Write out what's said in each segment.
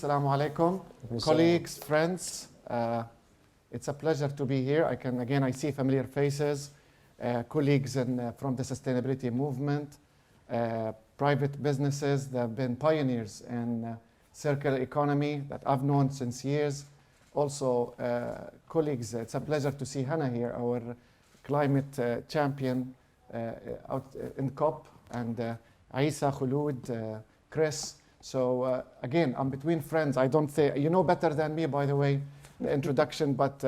Assalamu alaikum. Colleagues, friends, it's a pleasure to be here. I see familiar faces, colleagues from the sustainability movement, private businesses that have been pioneers in circular economy that I've known since years. Also, colleagues, it's a pleasure to see Hana here, our climate champion out in COP, and Isa, Khulud, Chris. So again, I'm between friends. I don't say, you know better than me, by the way, the introduction, but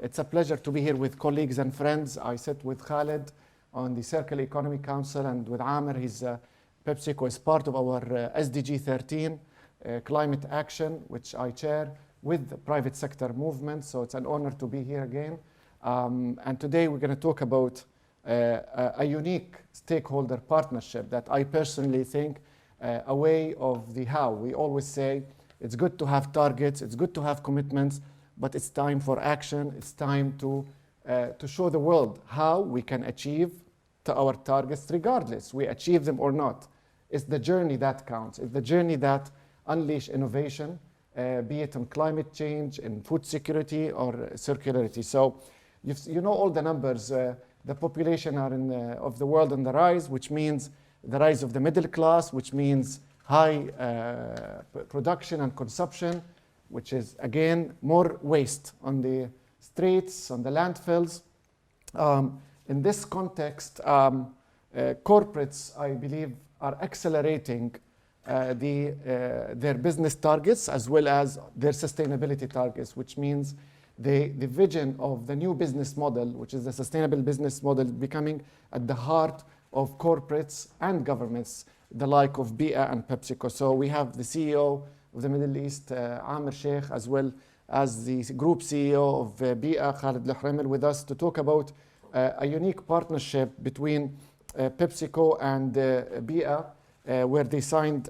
it's a pleasure to be here with colleagues and friends. I sit with Khaled on the Circular Economy Council, and with Aamer, PepsiCo is part of our SDG 13 climate action, which I chair with the private sector movement. So it's an honor to be here again. And today we're going to talk about a unique stakeholder partnership that I personally think a way of the how. We always say it's good to have targets, it's good to have commitments, but it's time for action. It's time to show the world how we can achieve our targets regardless we achieve them or not. It's the journey that counts. It's the journey that unleash innovation, be it on climate change, in food security, or circularity. So you know all the numbers. The population of the world on the rise, which means the rise of the middle class, which means high production and consumption, which is, again, more waste on the streets, on the landfills. In this context, corporates, I believe, are accelerating their business targets as well as their sustainability targets, which means the vision of the new business model, which is the sustainable business model, becoming at the heart of corporates and governments, the like of BEEAH and PepsiCo. So we have the CEO of the Middle East, Aamer Sheikh, as well as the group CEO of BEEAH, Khaled Al Huraimel, with us to talk about a unique partnership between PepsiCo and BEEAH, where they signed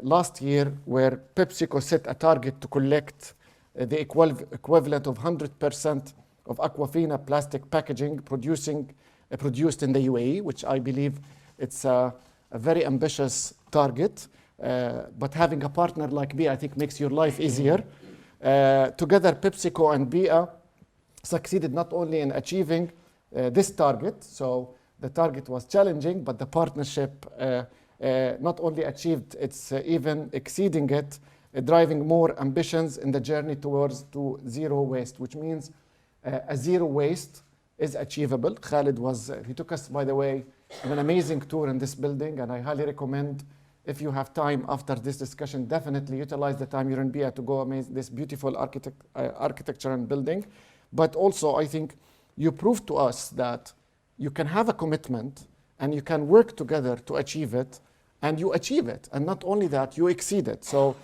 last year, where PepsiCo set a target to collect the equivalent of 100% of Aquafina plastic packaging produced in the UAE, which I believe it's a very ambitious target. But having a partner like BEEAH, I think, makes your life easier. Together, PepsiCo and BEEAH succeeded not only in achieving this target, so the target was challenging, but the partnership not only achieved, it's even exceeding it, driving more ambitions in the journey towards zero waste, which means a zero waste is achievable. Khaled he took us, by the way, on an amazing tour in this building, and I highly recommend, if you have time after this discussion, definitely utilize the time you're in BEEAH to go amaze this beautiful architecture and building. But also, I think you proved to us that you can have a commitment and you can work together to achieve it, and you achieve it. And not only that, you exceed it. So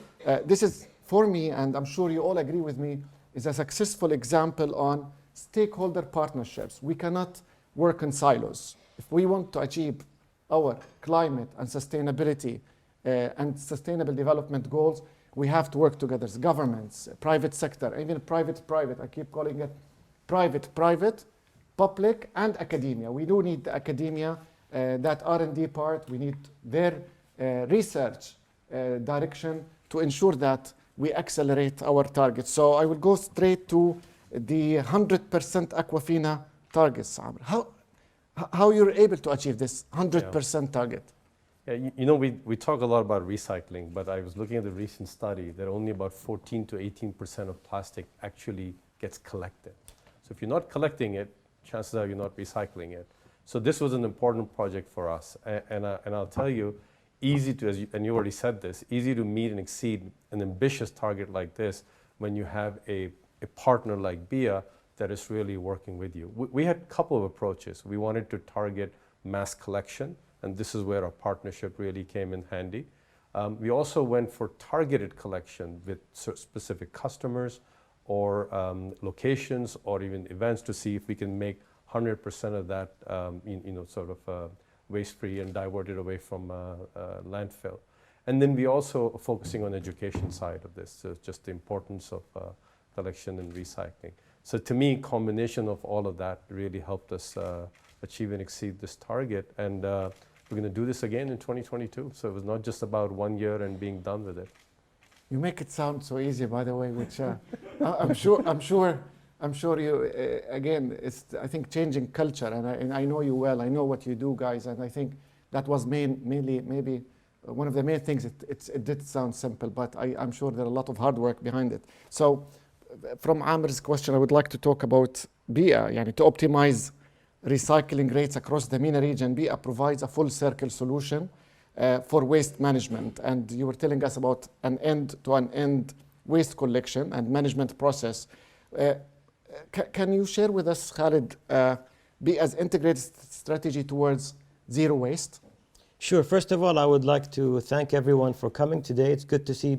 this is, for me, and I'm sure you all agree with me, is a successful example on stakeholder partnerships. We cannot work in silos. If we want to achieve our climate and sustainability and sustainable development goals, we have to work together as governments, private sector, even private, I keep calling it private, public, and academia. We do need the academia, that R&D part. We need their research direction to ensure that we accelerate our targets. So I will go straight to the 100% Aquafina targets. How you're able to achieve this 100% target? Yeah, you know, we talk a lot about recycling, but I was looking at the recent study that only about 14 to 18% of plastic actually gets collected. So if you're not collecting it, chances are you're not recycling it. So this was an important project for us. And I'll tell you, and you already said this, easy to meet and exceed an ambitious target like this when you have a partner like BEEAH that is really working with you. We had a couple of approaches. We wanted to target mass collection, and this is where our partnership really came in handy. We also went for targeted collection with specific customers or locations or even events to see if we can make 100% of that waste-free and diverted away from landfill. And then we also are focusing on the education side of this, so just the importance of collection and recycling. So to me, combination of all of that really helped us achieve and exceed this target. And we're going to do this again in 2022. So it was not just about 1 year and being done with it. You make it sound so easy, by the way, which I'm sure you, again, it's, I think, changing culture, and I know you well, I know what you do, guys, and I think that was mainly, maybe one of the main things. It did sound simple, but I'm sure there are a lot of hard work behind it. So, from Aamer's question, I would like to talk about BEEAH, yani to optimize recycling rates across the MENA region. BEEAH provides a full circle solution for waste management, and you were telling us about an end-to-end waste collection and management process. Can you share with us, Khaled, BEEAH's integrated strategy towards zero waste? Sure. First of all, I would like to thank everyone for coming today. It's good to see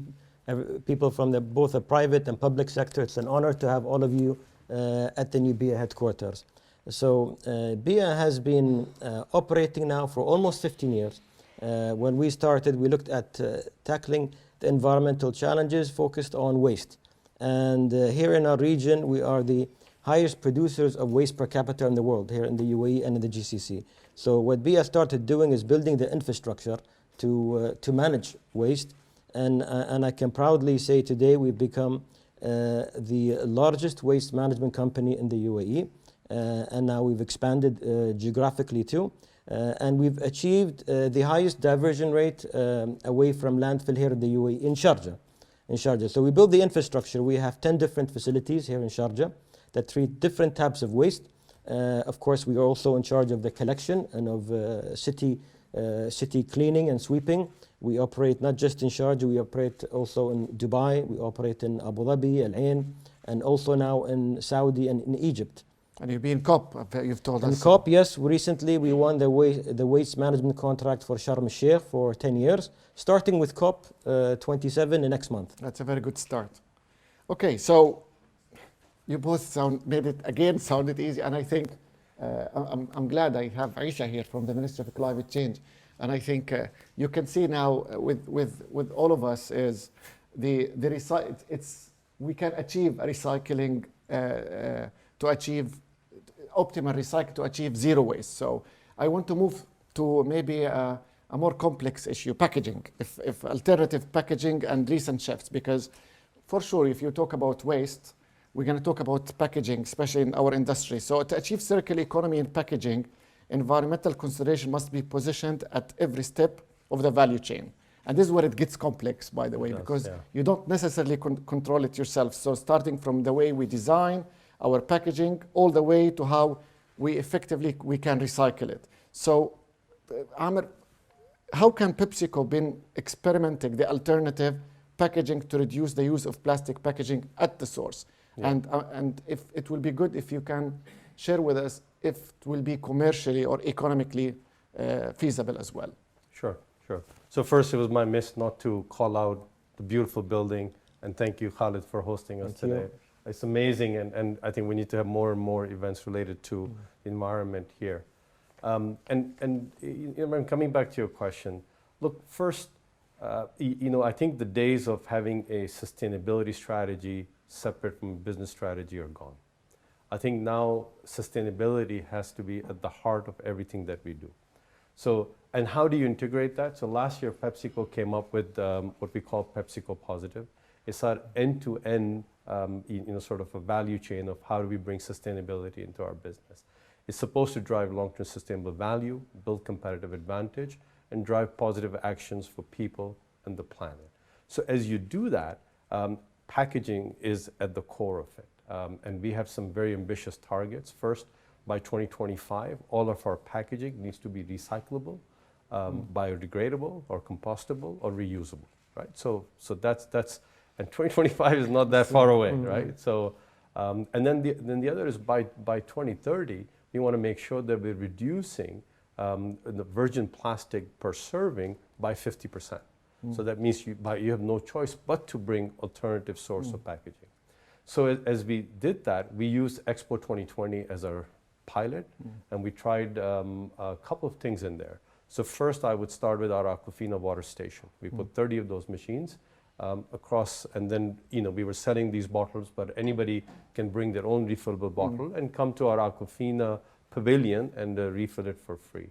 people from both the private and public sector. It's an honor to have all of you at the new BEEAH headquarters. So BEEAH has been operating now for almost 15 years. When we started, we looked at tackling the environmental challenges focused on waste. And here in our region, we are the highest producers of waste per capita in the world, here in the UAE and in the GCC. So what BEEAH started doing is building the infrastructure to manage waste. And I can proudly say today we've become the largest waste management company in the UAE. And now we've expanded geographically too. And we've achieved the highest diversion rate away from landfill here in the UAE, in Sharjah. So we built the infrastructure. We have 10 different facilities here in Sharjah that treat different types of waste. Of course, we are also in charge of the collection and of city cleaning and sweeping. We operate not just in Sharjah, we operate also in Dubai, we operate in Abu Dhabi, Al Ain, and also now in Saudi and in Egypt. And you've been COP, you've told us. In COP, yes. Recently, we won the waste management contract for Aamer Sheikh for 10 years, starting with COP27 next month. That's a very good start. Okay, so you both made it again sounded easy, and I think I'm glad I have Aisha here from the Ministry of Climate Change, and I think you can see now with all of us is we can achieve a recycling to achieve optimal recycle to achieve zero waste. So I want to move to maybe a more complex issue, packaging, if alternative packaging and recent shifts, because for sure if you talk about waste, we're going to talk about packaging, especially in our industry. So to achieve circular economy in packaging, environmental consideration must be positioned at every step of the value chain. And this is where it gets complex, by the way, because you don't necessarily control it yourself. So starting from the way we design our packaging, all the way to how we can recycle it. So, Aamer, how can PepsiCo been experimenting the alternative packaging to reduce the use of plastic packaging at the source? Yeah. And if it will be good if you can share with us if it will be commercially or economically feasible as well. Sure. So first, it was my miss not to call out the beautiful building, and thank you, Khaled, for hosting us today. It's amazing, and I think we need to have more and more events related to the environment here. And coming back to your question, look, first, I think the days of having a sustainability strategy separate from business strategy are gone. I think now sustainability has to be at the heart of everything that we do. So, and how do you integrate that? So last year, PepsiCo came up with what we call PepsiCo Positive. It's our end-to-end sort of a value chain of how do we bring sustainability into our business. It's supposed to drive long-term sustainable value, build competitive advantage, and drive positive actions for people and the planet. So as you do that, packaging is at the core of it. And we have some very ambitious targets. First, by 2025, all of our packaging needs to be recyclable, biodegradable, or compostable, or reusable, right? So that's and 2025 is not that far away, right? So, and then the other is by 2030, we want to make sure that we're reducing the virgin plastic per serving by 50%. So that means you have no choice but to bring alternative source of packaging. So as we did that, we used Expo 2020 as our pilot, and we tried a couple of things in there. So first, I would start with our Aquafina water station. We put 30 of those machines across, and then we were selling these bottles, but anybody can bring their own refillable bottle and come to our Aquafina pavilion and refill it for free.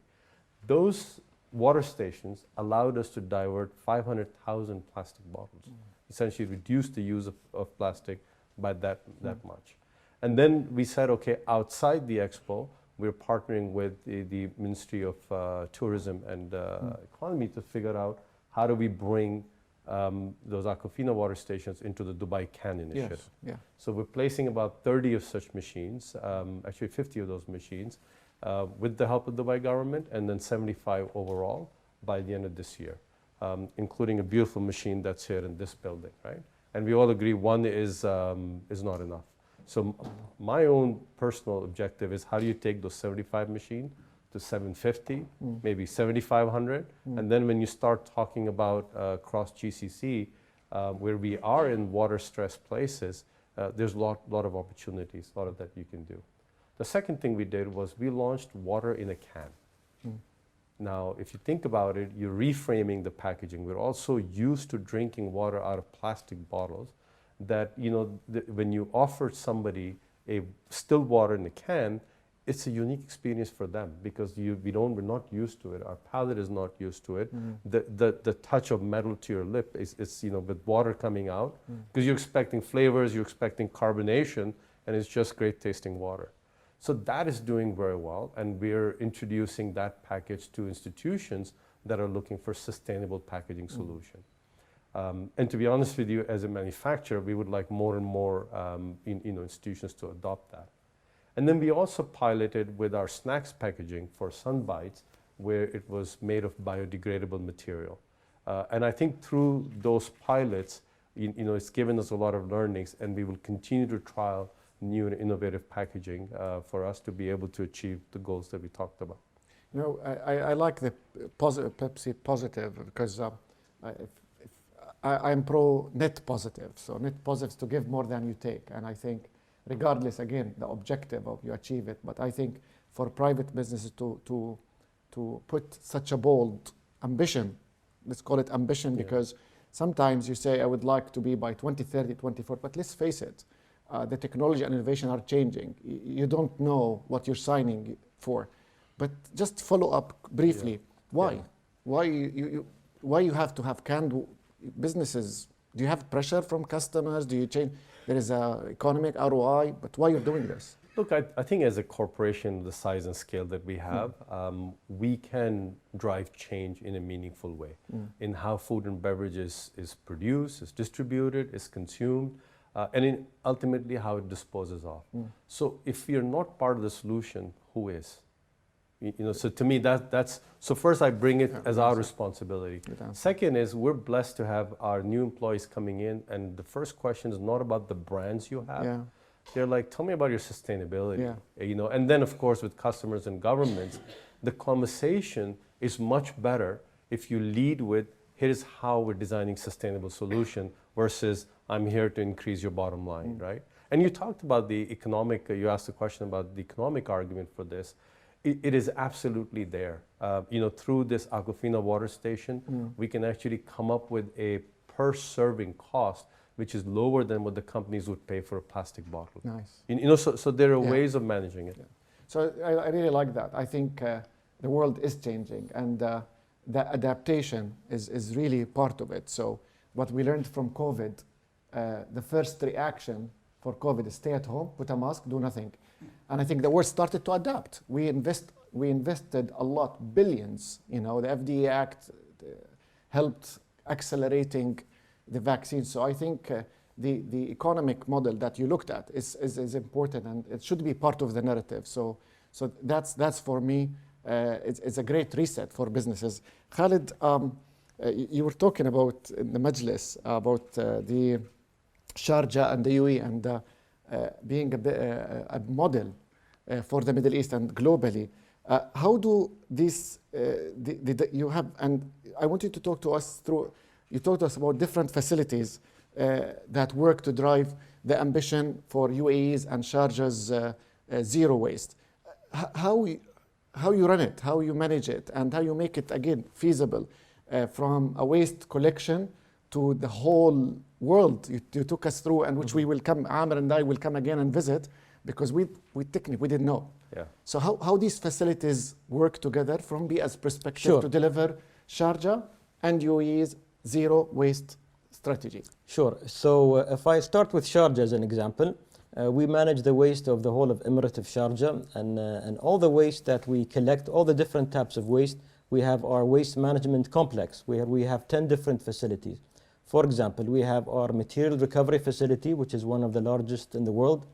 Those water stations allowed us to divert 500,000 plastic bottles. essentially reduce the use of plastic by that much. And then we said, okay, outside the expo, we're partnering with the Ministry of Tourism and Economy to figure out how do we bring those Aquafina water stations into the Dubai Can initiative. Yes. Yeah. So we're placing about 30 of such machines, actually 50 of those machines, with the help of the Dubai government, and then 75 overall by the end of this year, including a beautiful machine that's here in this building, right? And we all agree one is not enough. So my own personal objective is how do you take those 75 machines to 750, maybe 7,500, and then when you start talking about cross GCC, where we are in water-stressed places, there's a lot of opportunities, a lot of that you can do. The second thing we did was we launched water in a can. Now, if you think about it, you're reframing the packaging. We're also used to drinking water out of plastic bottles that, you know, when you offer somebody a still water in a can, it's a unique experience for them because we're not used to it. Our palate is not used to it. The touch of metal to your lip is you know, with water coming out, because you're expecting flavors, you're expecting carbonation, and it's just great tasting water. So that is doing very well, and we're introducing that package to institutions that are looking for sustainable packaging solution. And to be honest with you, as a manufacturer, we would like more and more institutions to adopt that. And then we also piloted with our snacks packaging for Sunbites, where it was made of biodegradable material. And I think through those pilots, it's given us a lot of learnings, and we will continue to trial new and innovative packaging for us to be able to achieve the goals that we talked about. You know, I like the Pepsi positive because I'm pro net positive. So net positive is to give more than you take. And I think regardless, again, the objective of you achieve it. But I think for private businesses to put such a bold ambition, let's call it ambition, because sometimes you say, I would like to be by 2030, 2040, but let's face it, the technology and innovation are changing. You don't know what you're signing for. But just follow up briefly. Why? Why you have to have canned businesses? Do you have pressure from customers? Do you change? There is an economic ROI, but why you're doing this? Look, I think as a corporation, the size and scale that we have, we can drive change in a meaningful way in how food and beverages is produced, is distributed, is consumed, and in ultimately how it disposes of. So if you're not part of the solution, who is? So to me, that's so first I bring it as our responsibility. Second is we're blessed to have our new employees coming in, and the first question is not about the brands you have. They're like, tell me about your sustainability. And then of course with customers and governments, the conversation is much better if you lead with, here's how we're designing sustainable solution versus I'm here to increase your bottom line, right? And you talked about the economic, you asked a question about the economic argument for this. It is absolutely there. Through this Aquafina water station, we can actually come up with a per serving cost which is lower than what the companies would pay for a plastic bottle. Nice. So there are ways of managing it. So I really like that. I think the world is changing, and the adaptation is really part of it. So what we learned from COVID, the first reaction for COVID is stay at home, put a mask, do nothing. And I think the world started to adapt. We invested a lot, billions. The FDA Act helped accelerating the vaccine. So I think the economic model that you looked at is important, and it should be part of the narrative. So that's for me, it's a great reset for businesses. Khaled, you were talking about in the Majlis about the Sharjah and the UAE and being a model for the Middle East and globally. How do these, you have, and I want you to talk to us through, you talked to us about different facilities that work to drive the ambition for UAE's and Sharjah's zero waste. How you run it, how you manage it, and how you make it, again, feasible from a waste collection to the whole world you took us through, and which we will come, Aamer and I will come again and visit, because we didn't know. So how these facilities work together from BEEAH's perspective to deliver Sharjah and UAE's zero waste strategy? Sure. So if I start with Sharjah as an example, we manage the waste of the whole of Emirate of Sharjah, and all the waste that we collect, all the different types of waste. We have our waste management complex where we have 10 different facilities. For example, we have our material recovery facility, which is one of the largest in the world.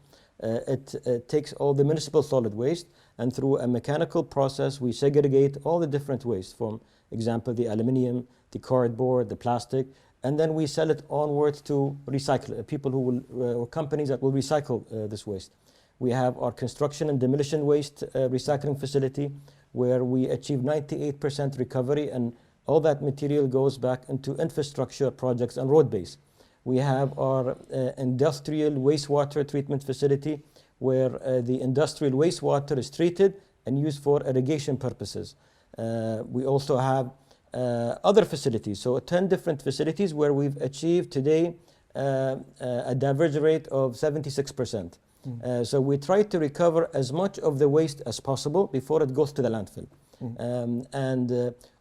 It takes all the municipal solid waste, and through a mechanical process, we segregate all the different waste, from example, the aluminium, the cardboard, the plastic, and then we sell it onwards to recycle people who will, or companies that will recycle this waste. We have our construction and demolition waste recycling facility, where we achieve 98% recovery, and all that material goes back into infrastructure projects and road base. We have our industrial wastewater treatment facility, where the industrial wastewater is treated and used for irrigation purposes. We also have other facilities, so 10 different facilities where we've achieved today a diversion rate of 76%. So we try to recover as much of the waste as possible before it goes to the landfill.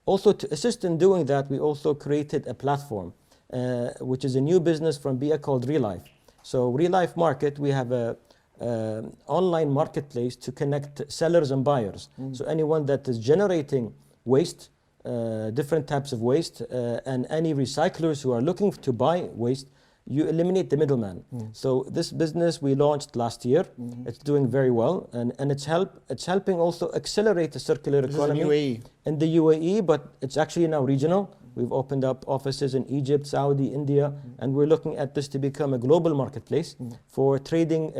Also to assist in doing that, we also created a platform, which is a new business from BEEAH called ReLife. So ReLife Market, we have a online marketplace to connect sellers and buyers. So anyone that is generating waste, different types of waste, and any recyclers who are looking to buy waste, you eliminate the middleman. So this business we launched last year. It's doing very well, and it's helping also accelerate the circular economy in the UAE, but it's actually now regional. We've opened up offices in Egypt, Saudi, India, and we're looking at this to become a global marketplace for trading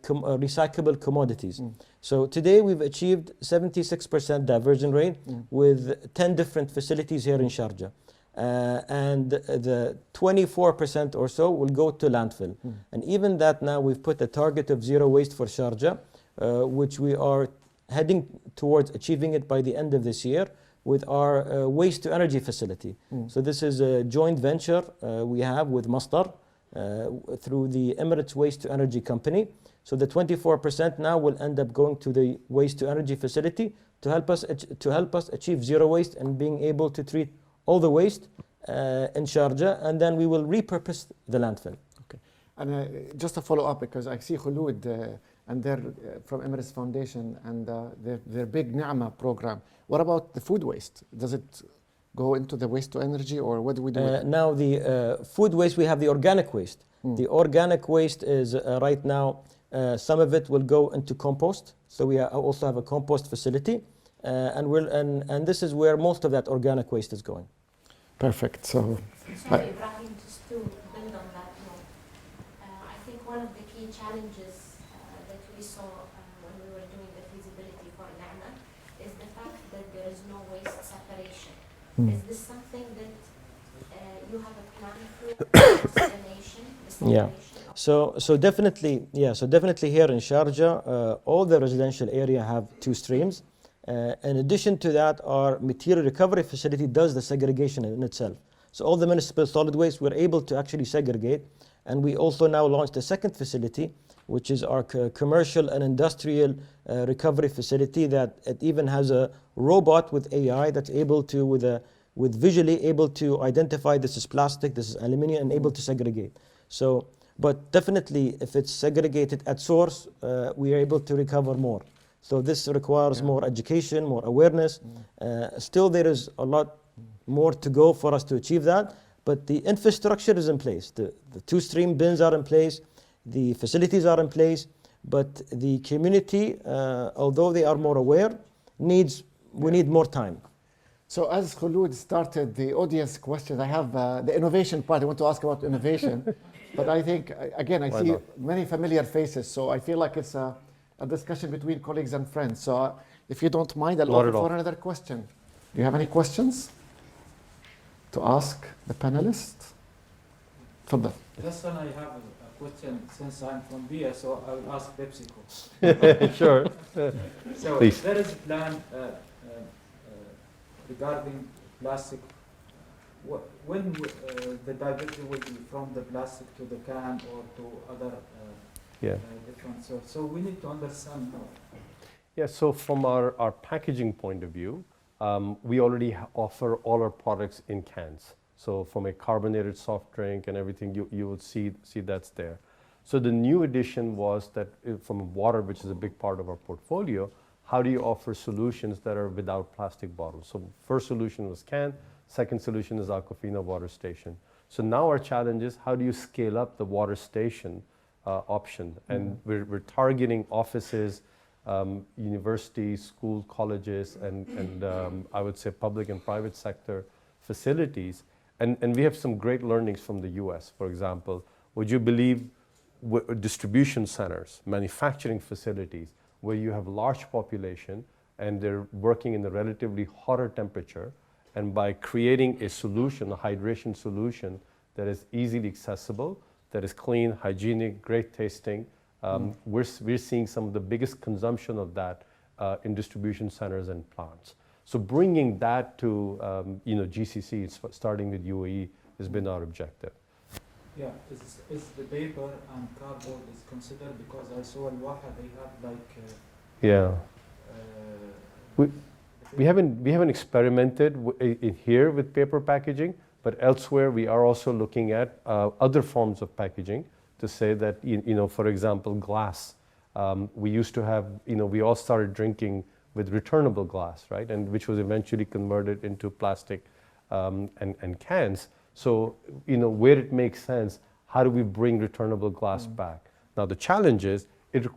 recyclable commodities. So today we've achieved 76% diversion rate with 10 different facilities here in Sharjah. And the 24% or so will go to landfill. And even that, now we've put a target of zero waste for Sharjah, which we are heading towards achieving it by the end of this year with our waste to energy facility. So this is a joint venture we have with Masdar through the Emirates Waste to Energy Company. So the 24% now will end up going to the waste to energy facility to help us achieve zero waste and being able to treat all the waste in Sharjah, and then we will repurpose the landfill. Okay. And just to follow up, because I see Khulud and they're from Emirates Foundation and their big Ni'ma program. What about the food waste? Does it go into the waste to energy, or what do we do? Now the food waste, we have the organic waste. The organic waste is right now, some of it will go into compost. So we also have a compost facility, and this is where most of that organic waste is going. Perfect. So, sorry, Ibrahim, just to build on that note, I think one of the key challenges that we saw when we were doing the feasibility for Ni'ma is the fact that there is no waste separation. Is this something that you have a plan for destination? Yeah. So definitely, yeah. So definitely here in Sharjah, all the residential area have two streams. In addition to that, our material recovery facility does the segregation in itself. So all the municipal solid waste, we're able to actually segregate. And we also now launched a second facility, which is our commercial and industrial recovery facility, that it even has a robot with AI that's able to, with visually able to identify this is plastic, this is aluminum, and able to segregate. So, but definitely if it's segregated at source, we are able to recover more. So this requires more education, more awareness. Still there is a lot more to go for us to achieve that, but the infrastructure is in place. The two-stream bins are in place, the facilities are in place, but the community, although they are more aware, we need more time. So as Khulud started the audience questions, I have the innovation part. I want to ask about innovation, but I think, again, I see many familiar faces, so I feel like it's a discussion between colleagues and friends. So if you don't mind, I'll open for another question. Do you have any questions to ask the panelists? Tfaddal. Just when I have a question, since I'm from BEEAH, so I will ask PepsiCo. Sure. So Please. there is a plan regarding plastic. When the diversion will be from the plastic to the can or to other different sources. So we need to understand more. Yeah, so from our packaging point of view, we already offer all our products in cans. So from a carbonated soft drink and everything, you would see that's there. So the new addition was that from water, which is a big part of our portfolio, how do you offer solutions that are without plastic bottles? So first solution was can, second solution is Aquafina water station. So now our challenge is how do you scale up the water station option? And we're targeting offices, universities, schools, colleges, and I would say public and private sector facilities. And we have some great learnings from the US. For example, would you believe distribution centers, manufacturing facilities, where you have large population and they're working in a relatively hotter temperature, and by creating a solution, a hydration solution that is easily accessible, that is clean, hygienic, great tasting, we're seeing some of the biggest consumption of that in distribution centers and plants. So bringing that to GCC, starting with UAE, has been our objective. Yeah, is the paper and cardboard is considered, because I saw Al Waha, they have like we haven't experimented in here with paper packaging, but elsewhere we are also looking at other forms of packaging to say that for example, glass. We used to have we all started drinking with returnable glass, right, and which was eventually converted into plastic and cans. So, where it makes sense, how do we bring returnable glass back? Now, the challenge is it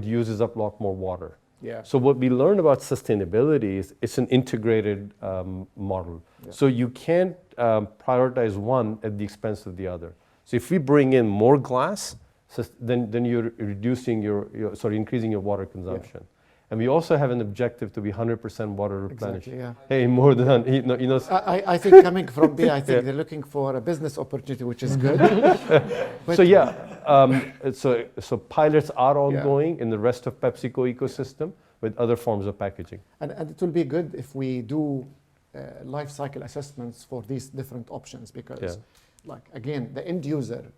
uses up a lot more water. Yeah. So what we learned about sustainability is it's an integrated model. Yeah. So you can't prioritize one at the expense of the other. So if we bring in more glass, then you're reducing increasing your water consumption. Yeah. And we also have an objective to be 100% water replenished. Exactly, yeah. Hey, more than I think coming from BEEAH, I think they're looking for a business opportunity, which is good. So yeah, so pilots are ongoing in the rest of PepsiCo ecosystem with other forms of packaging. And it will be good if we do life cycle assessments for these different options, because like again, the end user,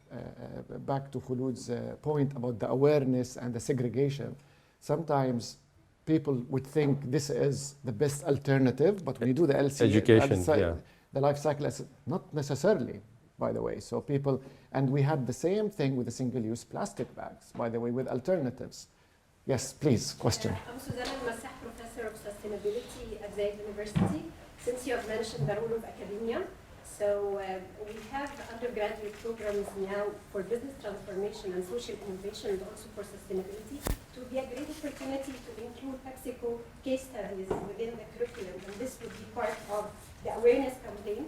back to Khulud's point about the awareness and the segregation, sometimes people would think this is the best alternative, but when you do the LC, education, the life cycle, not necessarily, by the way. So people, and we had the same thing with the single-use plastic bags, by the way, with alternatives. Yes, please, question. I'm Suzanne Al-Massah, Professor of Sustainability at Zayed University. Since you have mentioned the role of academia, so we have undergraduate programs now for business transformation and social innovation, and also for sustainability. It would be a great opportunity to include PepsiCo case studies within the curriculum, and this would be part of the awareness campaign.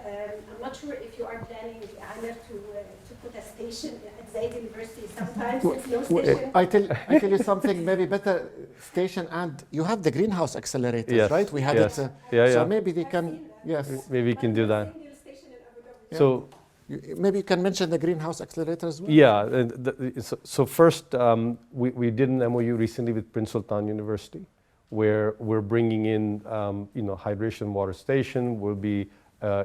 I'm not sure if you are planning, Aamer, to put a station at Zayed University sometime, since no station. I tell you something, maybe better station, and you have the greenhouse accelerators, right? We had it. So maybe they can, maybe we can do that. Yeah. So maybe you can mention the greenhouse accelerator as well. Yeah, so first, we did an MOU recently with Prince Sultan University, where we're bringing in, hydration water station. We'll be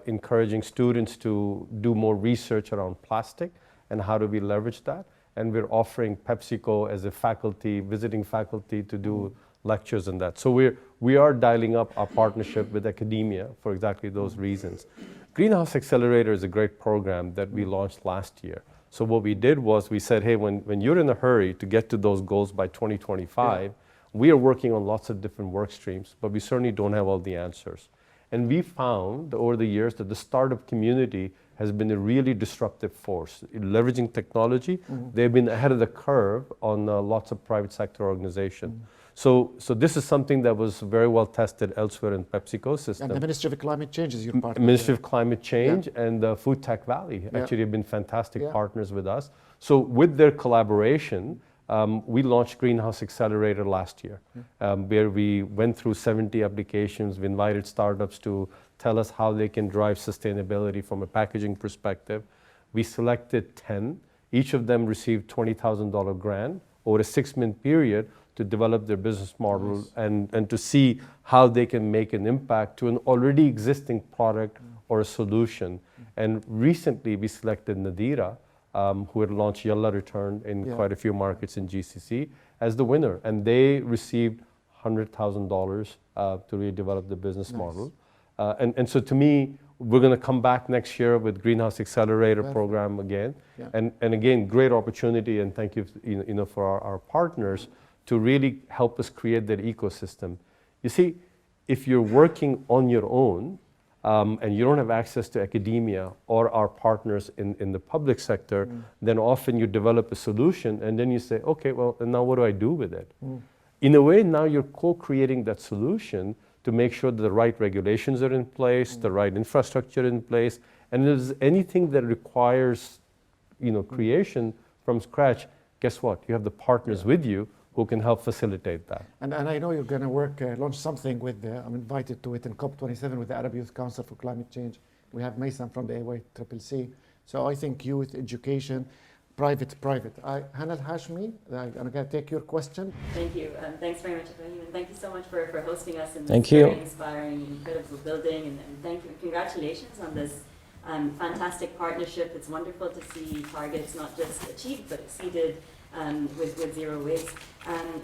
encouraging students to do more research around plastic and how do we leverage that. And we're offering PepsiCo as a faculty, visiting faculty, to do lectures on that. So we are dialing up our partnership with academia for exactly those reasons. Greenhouse Accelerator is a great program that we launched last year. So what we did was we said, hey, when you're in a hurry to get to those goals by 2025, we are working on lots of different work streams, but we certainly don't have all the answers. And we found over the years that the startup community has been a really disruptive force. In leveraging technology, they've been ahead of the curve on lots of private sector organizations. So this is something that was very well tested elsewhere in PepsiCo system. And the Ministry of Climate Change is your partner. Ministry of Climate Change and the Food Tech Valley actually have been fantastic partners with us. So with their collaboration, we launched Greenhouse Accelerator last year, where we went through 70 applications. We invited startups to tell us how they can drive sustainability from a packaging perspective. We selected 10. Each of them received $20,000 grant over a 6-month period to develop their business model and to see how they can make an impact to an already existing product or a solution. And recently we selected Nadira, who had launched Yalla Return in quite a few markets in GCC, as the winner. And they received $100,000 to really develop the business model. And so to me, we're going to come back next year with Greenhouse Accelerator program again. Yeah. And again, great opportunity, and thank you, for our partners to really help us create that ecosystem. You see, if you're working on your own and you don't have access to academia or our partners in the public sector, then often you develop a solution and then you say, okay, well, and now what do I do with it? In a way, now you're co-creating that solution to make sure that the right regulations are in place, the right infrastructure in place, and if there's anything that requires, creation from scratch, guess what? You have the partners with you who can help facilitate that. And I know you're going to launch something with, I'm invited to it in COP27 with the Arab Youth Council for Climate Change. We have Mason from the AYCCC. So I think youth, education, private. Hana Al Hashimi, I'm going to take your question. Thank you. Thanks very much, Ibrahim. And thank you so much for hosting us in this Thank you. very inspiring, incredible building. And thank you. Congratulations on this fantastic partnership. It's wonderful to see targets not just achieved, but exceeded with zero waste.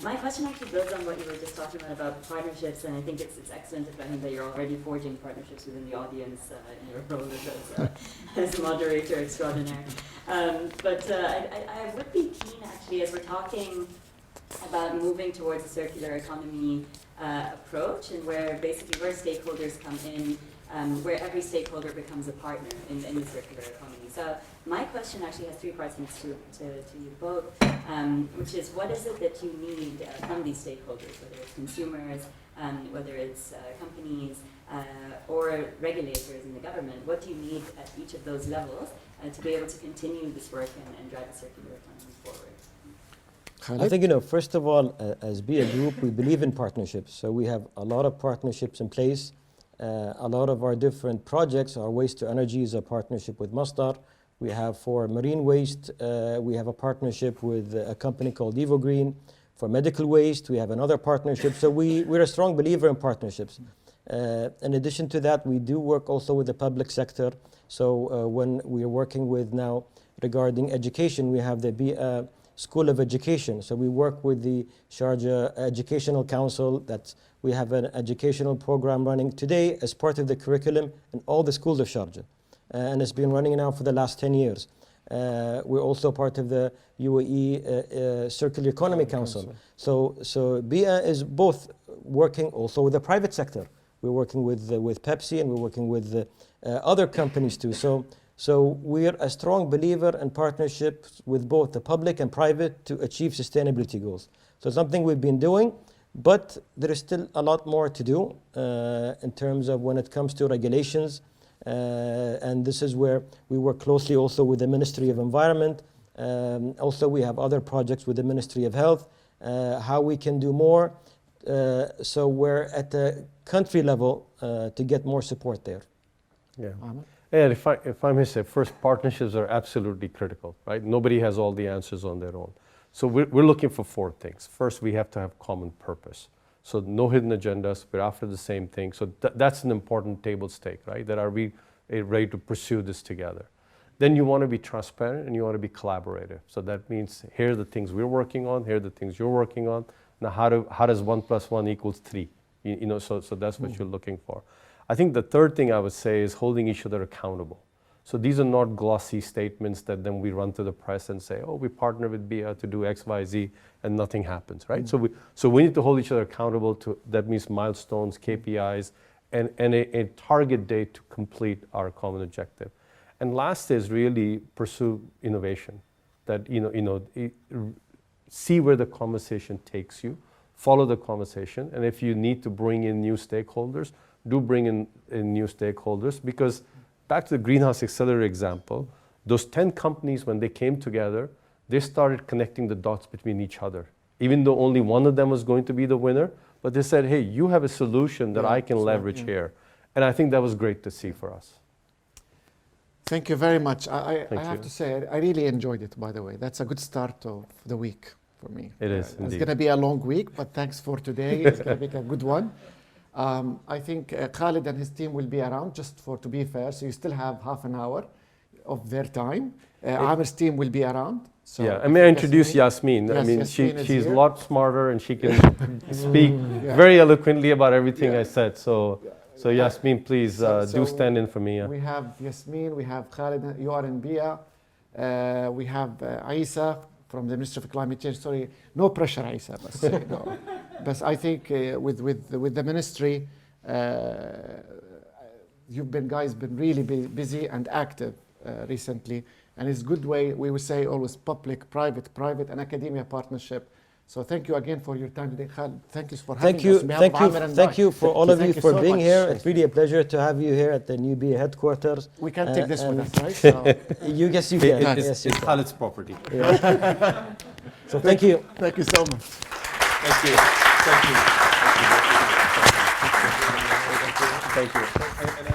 My question actually builds on what you were just talking about partnerships, and I think it's excellent, Ibrahim, that you're already forging partnerships within the audience in your role as moderator extraordinaire. But I would be keen, actually, as we're talking about moving towards a circular economy approach, and where basically where stakeholders come in, where every stakeholder becomes a partner in the circular economy. So my question actually has three parts, and it's to you both, which is what is it that you need from these stakeholders, whether it's consumers, whether it's companies, or regulators in the government? What do you need at each of those levels to be able to continue this work and drive the circular economy forward? I think, first of all, as BEEAH Group, we believe in partnerships. So we have a lot of partnerships in place. A lot of our different projects, our waste to energy is a partnership with Masdar. We have for marine waste, we have a partnership with a company called EvoGreen. For medical waste, we have another partnership. So we're a strong believer in partnerships. In addition to that, we do work also with the public sector. So when we are working with now regarding education, we have the BEEAH School of Education. So we work with the Sharjah Educational Council. We have an educational program running today as part of the curriculum in all the schools of Sharjah. And it's been running now for the last 10 years. We're also part of the UAE Circular Economy Council. So BEEAH is both working also with the private sector. We're working with Pepsi, and we're working with other companies too. So we're a strong believer in partnerships with both the public and private to achieve sustainability goals. So something we've been doing, but there is still a lot more to do in terms of when it comes to regulations. And this is where we work closely also with the Ministry of Environment. Also, we have other projects with the Ministry of Health, how we can do more. So we're at the country level to get more support there. Yeah. And if I may say, first, partnerships are absolutely critical, right? Nobody has all the answers on their own. So we're looking for four things. First, we have to have common purpose. So no hidden agendas, we're after the same thing. So that's an important table stake, right? That are we ready to pursue this together? Then you want to be transparent and you want to be collaborative. So that means here are the things we're working on, here are the things you're working on. Now how does 1 + 1 = 3? So that's what you're looking for. I think the third thing I would say is holding each other accountable. So these are not glossy statements that then we run to the press and say, oh, we partner with BEEAH to do X, Y, Z, and nothing happens, right? So we need to hold each other accountable to, that means milestones, KPIs, and a target date to complete our common objective. And last is really pursue innovation. That, see where the conversation takes you, follow the conversation, and if you need to bring in new stakeholders, do bring in new stakeholders, because back to the Greenhouse Accelerator example, those 10 companies, when they came together, they started connecting the dots between each other. Even though only one of them was going to be the winner, but they said, hey, you have a solution that I can leverage here. And I think that was great to see for us. Thank you very much. I have to say, I really enjoyed it, by the way. That's a good start of the week for me. It is, indeed. It's going to be a long week, but thanks for today. It's going to be a good one. I think Khaled and his team will be around, just to be fair, so you still have half an hour of their time. Aamer's team will be around. So yeah, I may introduce Yasmin. Yes, I mean, Yasmin she's here. a lot smarter and she can speak very eloquently about everything I said. So So Yasmin, please do stand in for me. We have Yasmin, we have Khaled, you are in BEEAH. We have Isa from the Ministry of Climate Change. Sorry, no pressure, Isa. But, no. But I think with the ministry, you've been really busy and active recently. And it's a good way, we would say always public, private, and academia partnership. So thank you again for your time today. Khaled, thank you for having us. Thank you for all of you for so being much. here. It's really a pleasure to have you here at the new BEEAH headquarters. We can take this with us, right? So, You guess you can. It's Khaled's property. Yeah. So thank you. thank you so much. Thank you. Thank you. Thank you.